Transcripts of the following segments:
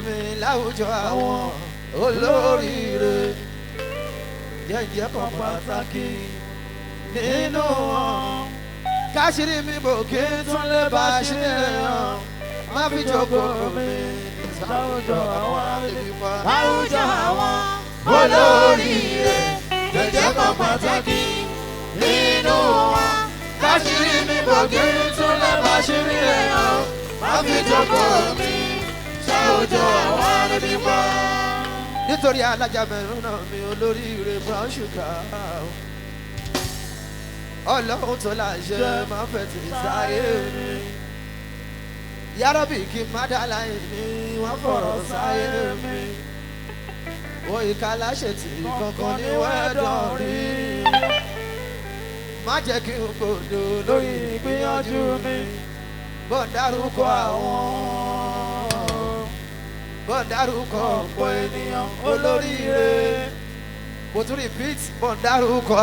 mi láwùjọ àwọn olóríire jẹ́jẹ́ kan pàtàkì nínú wọn káṣírí mi bò kí n tún lè bá ṣe hàn má fi jókòó mi láwùjọ àwọn àlejò láwùjọ àwọn olóríire jẹ́jẹ́ kan pàtàkì nínú wọn káṣírí mi bò kí n tún lè bá ṣe hàn má fi jókòó mi láwùjọ àwọn àlejò. Nítorí alájà mẹ́rin náà mi olóríire brown sugar ọlọ́run tó láṣẹ máa fẹ́ ti sáyé mi yárọ́bì kí má dá láyé mi wọ́n fọ̀rọ̀ sáyé mi wọ́n ìka láṣẹ tí kankan ní wẹ́dọ̀ rí má jẹ́ kí n gbòdò lórí ìgbìyànjú mi bó dárúkọ bó dárúkọ ọ̀pọ̀ ènìyàn olóríire mo tún repeat bó dárúkọ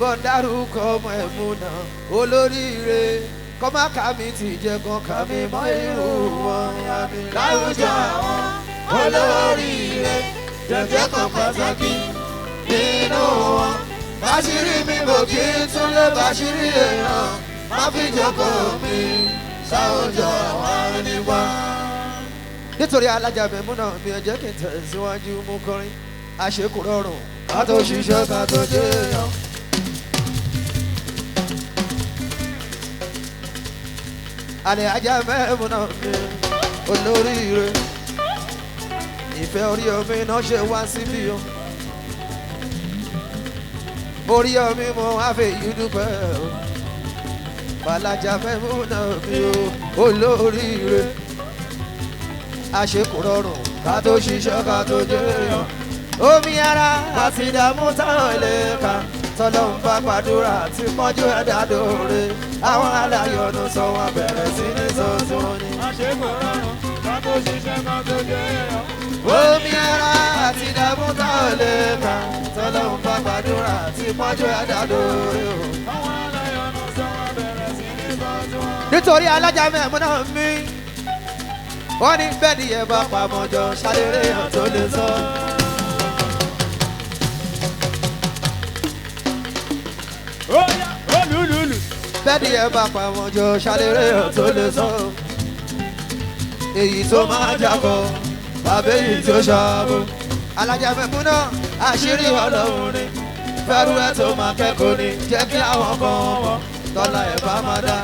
bó dárúkọ ọmọ ẹ̀múnà olóríire kọ́ má kà mí ti jẹ́ kan kà mí mọ́ irú wọn àmì láwùjọ àwọn olóríire jẹ́jẹ́ kan pàtàkì nínú wọn báṣírí mi bò kí n tún lè báṣírí èèyàn má fi jókòó mi sáwùjọ àwọn oníwà. Nítorí alájà mẹ́múnà mi ò jẹ́ kí n tẹ̀síwájú mú kọrin àṣekù rọrùn ká tó ṣiṣẹ́ ká tó jẹ́ èèyàn. Àlẹ́ ajá mẹ́múnà mi olóríire ìfẹ́ orí omi náà ṣe wá síbí o orí omi mo wá fẹ́ yí dúpẹ́ o balaja mẹ́múnà mi o olóríire àṣekù rọrùn ká tó ṣiṣẹ́ ká tó jẹ́ èèyàn omi ara àti ìdààmú táwọn ilé ka tọ́lọ́hún bá gbàdúrà tí pọ́njú ẹ̀dá dòre àwọn aláyọ̀nù sọ wọn bẹ̀rẹ̀ sí ní sọ́sọ́ ni. àṣekù rọrùn ká tó ṣiṣẹ́ ká tó jẹ́ èèyàn. omi ara àti ìdààmú táwọn ilé ka tọ́lọ́hún bá gbàdúrà tí pọ́njú ẹ̀dá dòre o. àwọn aláyọ̀nù sọ wọn bẹ̀rẹ̀ sí ní sọ́sọ́. Nítorí alájà mẹ́múnà mi wọ́n ní bẹ́ẹ̀ ni ẹ bá pamọ́ jọ ṣàlérè hàn tó lè sọ. Oya olúlúlù. Bẹ́ẹ̀ ni ẹ bá pamọ́ jọ ṣàlérè hàn tó lè sọ. Èyí tó máa jábọ̀ bàbá èyí tó ṣàbò. Alájà mẹ́múnà àṣírí ọlọ́run ni fẹ́rù ẹ̀ tó máa kẹ́kọ̀ọ́ ni jẹ́ kí àwọn kan mọ̀ tọ́lá ẹ̀ bá máa dá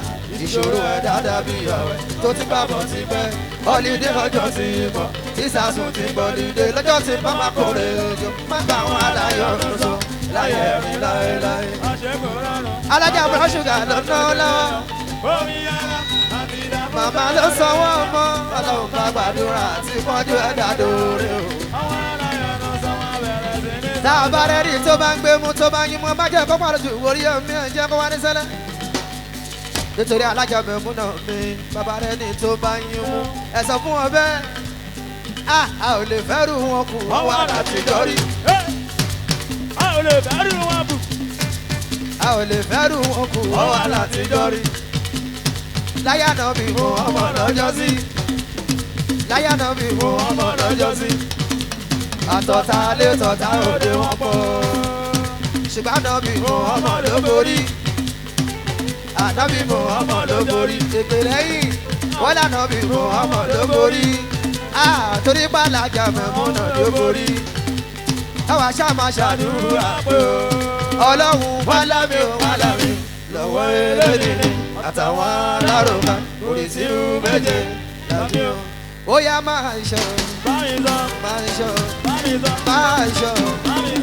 ìṣòro ẹ̀ dáadáa bí ọ̀rẹ́ tó ti bá bọ̀ ti pẹ́ họ́lídé ọjọ́ ti bọ̀ tí sàsùn ti gbọ́lídé lọ́jọ́ ti bá má kórè ojú má gbà àwọn aláyọ̀rọ̀ sọ láyé ẹ̀rín láéláé. àṣekù rọrùn. alájà brown sugar ló ná lọ́wọ́ omi ara àti ìdààmú. màmá ló sanwó ọmọ ọlọ́run bá gbàdúrà tí pọ́njú ẹ̀dá dòre o. àwọn aláyọ̀nù sọ wọn bẹ̀rẹ̀ sí ní sọ́sọ́. tá a bá rẹ́rì tó bá ń gbé mu tó bá ń yín mu má jẹ́ kó pàrọ̀ jù orí omi ẹ̀ ń jẹ́ kó wá ní sẹ́lẹ̀. Nítorí alájà mẹ́múnà mi bàbá rẹ̀ ní tó bá yín mú ẹ sọ fún wọn bẹ́ẹ̀ a ò lè fẹ́rù wọn kù wọ́n wà láti dọ́rí. a ò lè fẹ́rù wọn kù. a ò lè fẹ́rù wọn kù wọ́n wà láti dọ́rí. láyà náà bí mo ọmọ lọ́jọ́ sí láyà náà bí mo ọmọ lọ́jọ́ sí àtọ̀tà lé tọ̀tà òde wọn pọ̀ ṣùgbọ́n náà bí mo ọmọ ló borí. Ànábì Muhammad ló borí èpè lẹ́yìn wọ́n lànàbì Muhammad ló borí torí pàlàjà Mẹ́múnà ló borí. Táwa ṣá máa ṣàdúrà pé Ọlọ́run wálámi ò wálámi lọ́wọ́ eléyìí àtàwọn alárùnká orí tí ó méje lábí o. Ó yá máa ń ṣọ báyìí sọ. máa ń ṣọ báyìí sọ. máa ń ṣọ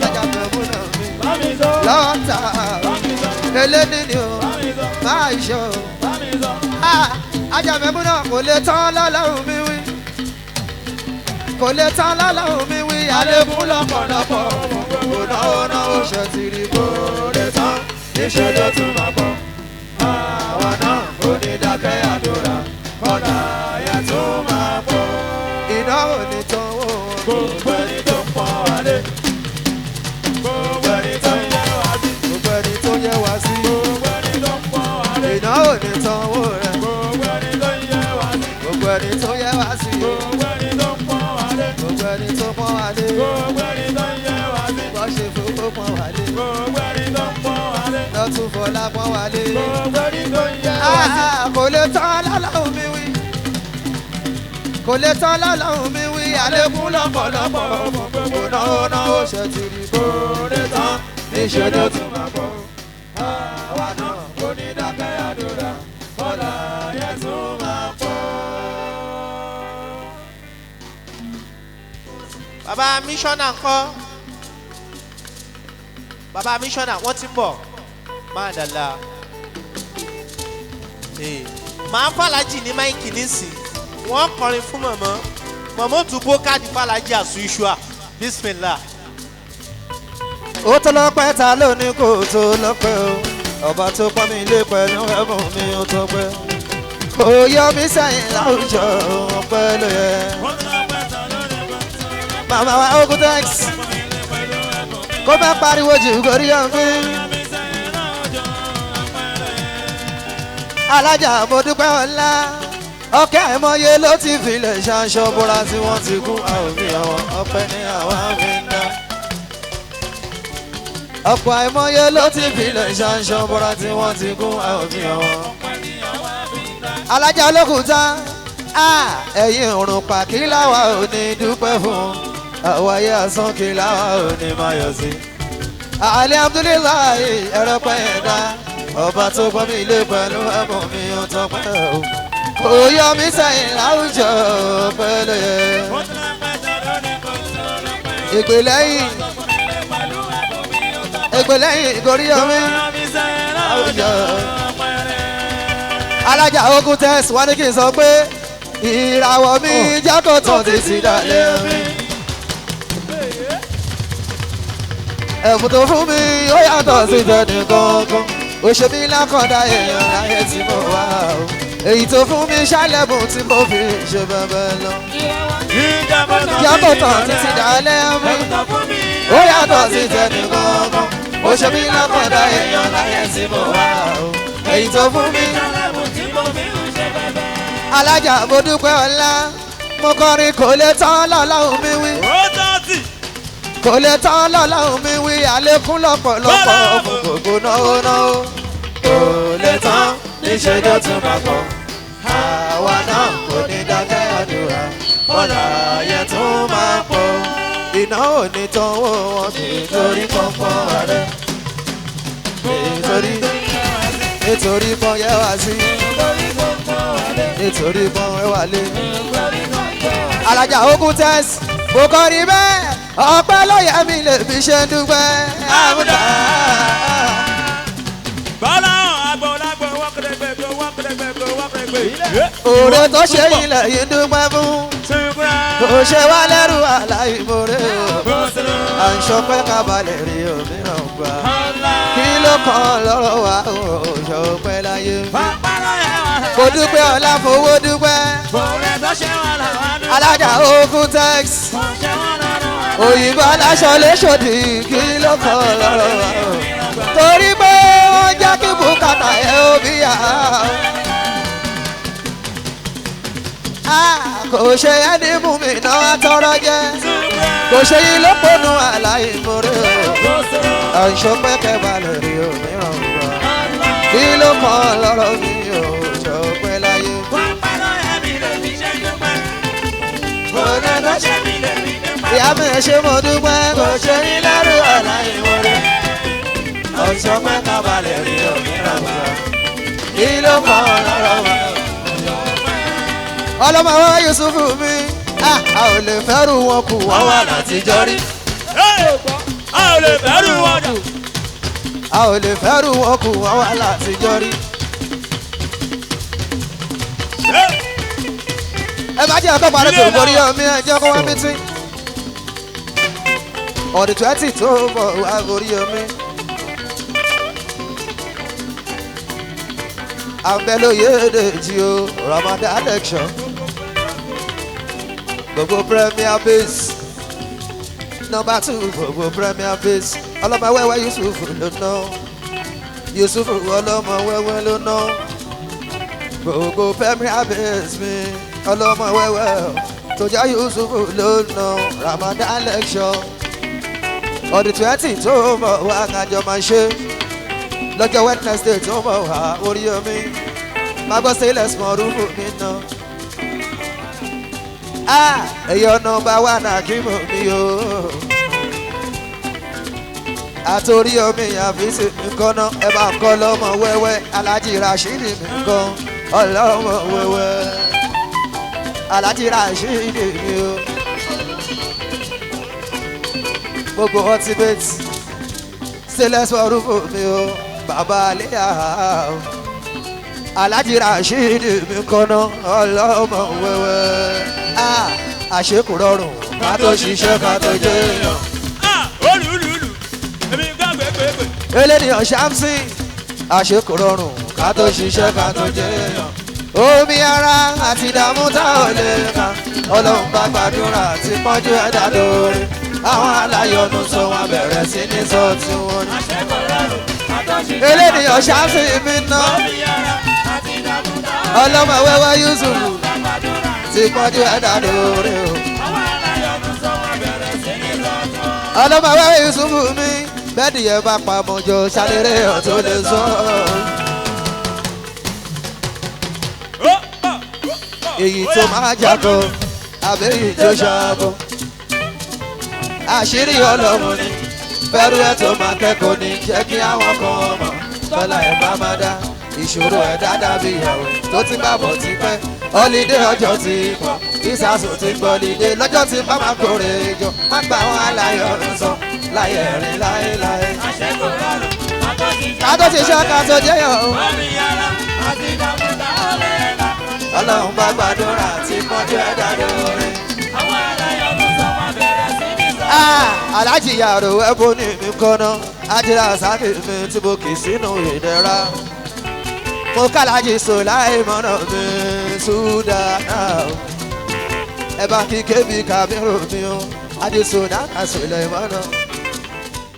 lájà Mẹ́múnà mi báyìí sọ. lọ́tà báyìí sọ. eléni ni o báyìí sọ. máa ń ṣọ. báyìí sọ. Ajá Mẹ́múnà kò lè tán lọ́lọ́run mi wí kò lè tán lọ́lọ́run mi wí àlébù lọ́pọ̀lọpọ̀ kò náwó náwó ṣe ti rí kò lè tán níṣẹ́ ló tún máa pọ̀ àwa náà kò ní dákẹ́ àdúrà kọ́nà àyà tó máa pọ̀ ìnáwó ní tán wò wọ́n gbogbo ẹni tó ń pọ̀ wálé. gbogbo ẹni tó ń yẹ wá sí. gbogbo ẹni tó yẹ wá sí gbogbo ẹni tó ń pọ̀ wálé. ìnáwó ní tán wò rẹ̀ gbogbo ẹni tó ń yẹ wá sí. gbogbo ẹni ẹni tó yẹ wá sí. gbogbo ẹni tó ń pọ́n wálé. gbogbo ẹni tó pọ́n wálé. gbogbo ẹni tó ń yẹ wá sí. wọ́n ṣe fowó pọ́n wálé. gbogbo ẹni tó ń pọ́n wálé. lọ́tún fọlá pọ́n wálé. gbogbo ẹni tó ń yẹ wá sí. kò lè tán lọ́lọ́run mi wí. kò lè tán lọ́lọ́run mi wí. àlékún lọ́pọ̀lọpọ̀ gbogbo náà ó ṣe ti rí. kò lè tán níṣẹ́ ló tún máa bọ̀. àwa náà kò ní dákẹ́ àdúrà. bọ́lá yẹn tún máa pọ̀. bàbá mísọ́nà ńkọ́ bàbá mísọ́nà wọ́n ti ń bọ̀ máa dàda máa fàlájì ní máìkì nísìn wọ́n kọrin fún mọ̀mọ́ mọ̀mọ́ tún bó káàdì fàlájì àṣù iṣuà bísímìlà. ó tó lọ́pẹ́ ta ló ní kó tó lọ́pẹ́ o ọba tó pọ́n mi lé pẹ̀lú ẹ̀bùn mi ó tó pẹ́ kò yọ mí sẹ́yìn láwùjọ ọpẹ́ ló yẹ. màmá wa ogun tex kó bá pariwo jù gorí ọ̀mí. alájà mo dúpẹ́ ọ̀la ọkẹ́ àìmọye ló ti filẹ̀ ṣaṣọ bóra tí wọ́n ti kú àwọn òbí àwọn ọpẹ́ ní àwọn àmì ń dá. ọ̀pọ̀ àìmọye ló ti filẹ̀ ṣaṣọ bóra tí wọ́n ti kú àwọn òbí àwọn. alájà olókùúta ẹ̀yin òrùn pàkí láwa ò ní dúpẹ́ fún àwọn ayé asán kí láwa ò ní máa yọ̀ sí. alihamdulilayi ẹ̀rọ pẹ́ ẹ̀dá ọba tó gbọ́ mi lé pẹ̀lú ẹ̀bùn mi ó tọpẹ́ o kò yọ mí sẹ́yìn láwùjọ pẹ̀lú ẹ̀. ìgbèlẹ́yìn ìgòrí omi láwùjọ. alájà ogun tẹ́sí wọ́n ní kí n sọ pé ìràwọ̀ mi jákòtàn ti ti dalẹ̀ mi. ẹ̀bùn tó fún mi ó yàtọ̀ sí tẹ̀lé kankan ó ṣe mí lákọ̀ọ́dá èèyàn láyé tí mo wá o èyí tó fún mi ṣàlẹ̀bùn tí mo fi ṣe bẹ́ẹ̀ lọ. jákòtàn ti ti dalẹ̀ mi ó yàtọ̀ sí tẹ̀lé kankan ó ṣe mí lákọ̀ọ́dá èèyàn láyé tí mo wá o èyí tó fún mi. alájà mo dúpẹ́ ọ̀la mo kọrin kò lè tán lọ́lọ́run mi wí. kò lè tán lọ́lọ́run mi wí àlékún lọ́pọ̀lọpọ̀ fún gbogbo náà. kò lè tán níṣẹ́ ló tún máa pọ̀. àwa náà kò ní dákẹ́ àdúrà bọ́lá yẹn tún máa pọ̀. iná ò ní tánwó wọn nítorí pọ́npọ́n rẹ̀. nítorí pọ́n yẹ wá sí. nítorí pọ́n yẹ wá lé. alájà ogun tẹ́sí mo kọrin bẹ́ẹ̀ ọpẹ́ ló yẹ mi lè fi ṣe dúpẹ́ àmúdá. bọ́lá àgbọ̀lágbọ̀ wọ́kẹ̀lẹ́gbẹ̀. òre tó ṣe ilẹ̀ yìí dúpẹ́ fún kò ṣe wá lẹ́rù aláìmoore o à ń ṣọpẹ́ kábàlẹ̀ rí òmíràn gbà kí ló kàn lọ́rọ̀ wa ò ṣọpẹ́ láyé kò dúpẹ́ ọlá fowó dúpẹ́ alájà ogun tex òyìnbó aláṣọ léṣòdì kí ló kàn lọ́rọ̀ wa o torí pé wọ́n jẹ́ kí bùkátà ẹ̀ ó bí yà kò ṣe ẹni mú mi náà tọrọ jẹ kò ṣe yín ló pọnú aláìmoore o àìṣọpẹ́ kẹba lè rí òmíràn gbà kí ló kàn lọ́rọ̀ mi ò ṣọpẹ́ láyé. ìyá mi ṣe mo dúpẹ́ kò ṣe yín lẹ́rù aláìmoore àìṣọpẹ́ kẹba lè rí òmíràn gbà kí ló kàn lọ́rọ̀ mi. ọlọ́mọ wa Yusufu mi a ò lè fẹ́rù wọn kù wọ́n wà látijọ́ rí. a ò lè fẹ́rù wọn dùn. a ò lè fẹ́rù wọn kù wọ́n wà látijọ́ rí. ẹ má jẹ́ ọkọ̀ parí tó borí omi ẹ jẹ́ kó wá mí tí. ọ̀dì 20 tó bọ̀ wá borí omi. àbẹ̀lóye dèjì o Ramadan election gbogbo premier base number 2 gbogbo premier base ọlọ́mọ wẹ́wẹ́ Yusuf ló ná Yusuf ọlọ́mọ wẹ́wẹ́ ló ná gbogbo premier base mi ọlọ́mọ wẹ́wẹ́ tó jẹ́ Yusuf ló ná Ramadan lecture ọdún 20 tó mọ̀ wá kájọ máa ṣe lọ́jọ́ Wednesday tó mọ̀ wá orí omi máa gbọ́ sílẹ̀ small rúfù mi ná. èyàn nọ́mbà wà náà kí mò mí o àtòrí omi àfíìsì mi kọ́nà ẹ bá ń kọ́ lọ́mọ wẹ́wẹ́ Alhaji Rashidi mi kan ọlọ́mọ wẹ́wẹ́ Alhaji Rashidi mi o gbogbo ultimate sílẹ̀ sọ̀rọ̀ fún mi o bàbá àlẹ́yà Alhaji Rashidi mi kọ́nà ọlọ́mọ wẹ́wẹ́ àṣekù rọrùn ká tó ṣiṣẹ́ ká tó jẹ́ èèyàn. eléyàn ṣámsì àṣekù rọrùn ká tó ṣiṣẹ́ ká tó jẹ́ èèyàn. omi ara àti ìdààmú tá ò lè kà Ọlọ́run bá gbàdúrà tí pọ́njú ẹ̀dá lórí àwọn aláyọ̀nù sọ wọn bẹ̀rẹ̀ sí ní sọ tí wọ́n ní. eléyàn ṣámsì mi ná ọlọ́mọ wẹ́wẹ́ Yusuf tí pọ́njú ẹ̀dá lórí o. ọlọ́mọ wẹ́wẹ́ Yusuf mi bẹ́ẹ̀ni yẹn bá pa mọ́jọ ṣàlérè ọ̀tún lè sọ. èyí tó máa jago àbẹ́yìí tó ṣàbọ̀ àṣírí Ọlọ́run ni fẹ́rù ẹ̀ tó máa kẹ́kọ̀ọ́ ní jẹ́ kí àwọn kan mọ̀ tọ́lá ẹ̀ bá máa dá ìṣòro ẹ̀ dáadáa bí ìyàwó tó ti bá bọ̀ ti pẹ́ holiday ọjọ́ ti pọ̀ ìsàsùn ti gbọ́lidé lọ́jọ́ tí bá máa kórè jọ má gbà wọn aláyọ̀ ń sọ láyé rìn láéláé. ká tó ti ṣe ká tó jẹ́yọ̀ o. Ọlọ́run bá gbàdúrà tí pọ́njú ẹ̀dá lórí. Alhaji yàrá ẹ̀bùn ní mi kọ́nà Ajira sákì mi tí mo kì í sínú ìdẹ́ra. mo kàlájì Sùláìmọ́nà mi Súdánà ẹ bá kí kébì Kàbírù mi o Ajì Sùdánà Sùláìmọ́nà.